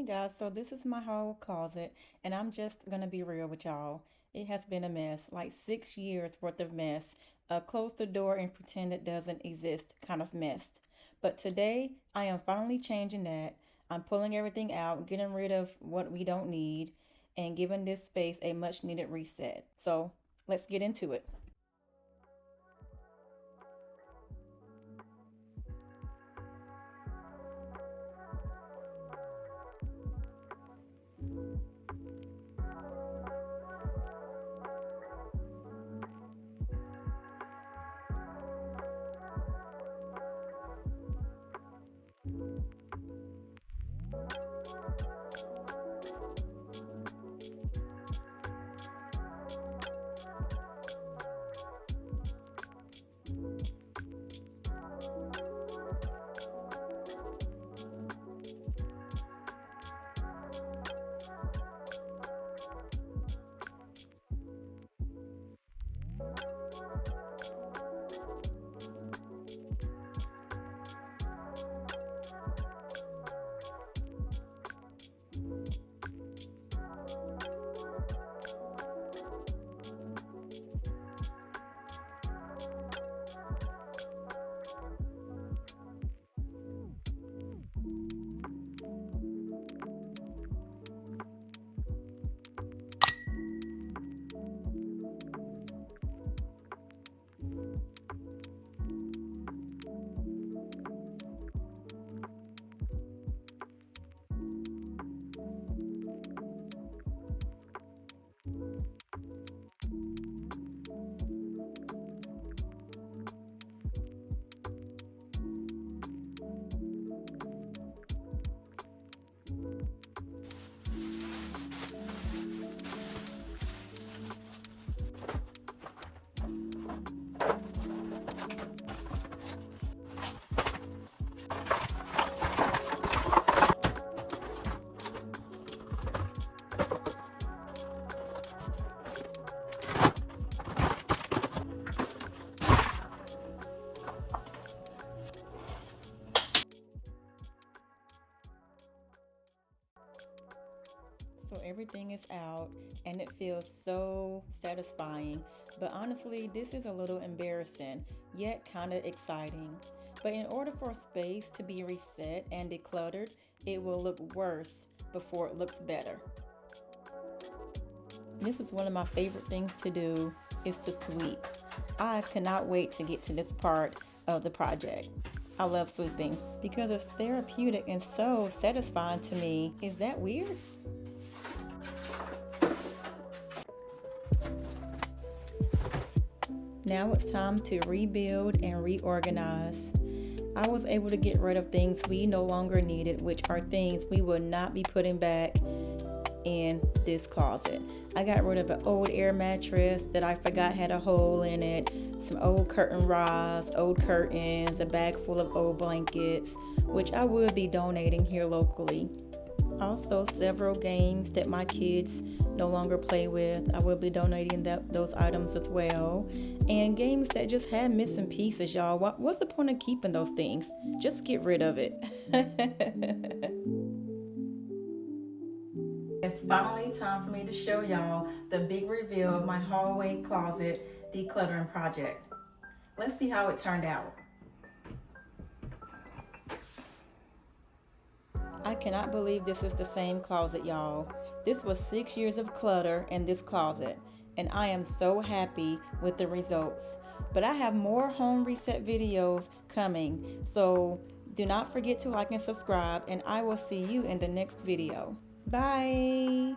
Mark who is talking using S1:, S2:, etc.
S1: Guys, so this is my whole closet, and I'm just gonna be real with y'all. It has been a mess, like 6 years worth of mess. Close the door and pretend it doesn't exist kind of mess. But today, I am finally changing that. I'm pulling everything out, getting rid of what we don't need, and giving this space a much needed reset. So let's get into it. So everything is out and it feels so satisfying. But honestly, this is a little embarrassing, yet kind of exciting. But in order for space to be reset and decluttered, it will look worse before it looks better. This is one of my favorite things to do is to sweep. I cannot wait to get to this part of the project. I love sweeping because it's therapeutic and so satisfying to me. Is that weird? Now it's time to rebuild and reorganize. I was able to get rid of things we no longer needed, which are things we will not be putting back in this closet. I got rid of an old air mattress that I forgot had a hole in it, some old curtain rods, old curtains, a bag full of old blankets, which I would be donating here locally. Also, several games that my kids no longer play with. I will be donating those items as well. And games that just had missing pieces, y'all. What's the point of keeping those things? Just get rid of it. It's finally time for me to show y'all the big reveal of my hallway closet decluttering project. Let's see how it turned out. I cannot believe this is the same closet, y'all. This was 6 years of clutter in this closet, and I am so happy with the results. But I have more home reset videos coming, so do not forget to like and subscribe, and I will see you in the next video. Bye!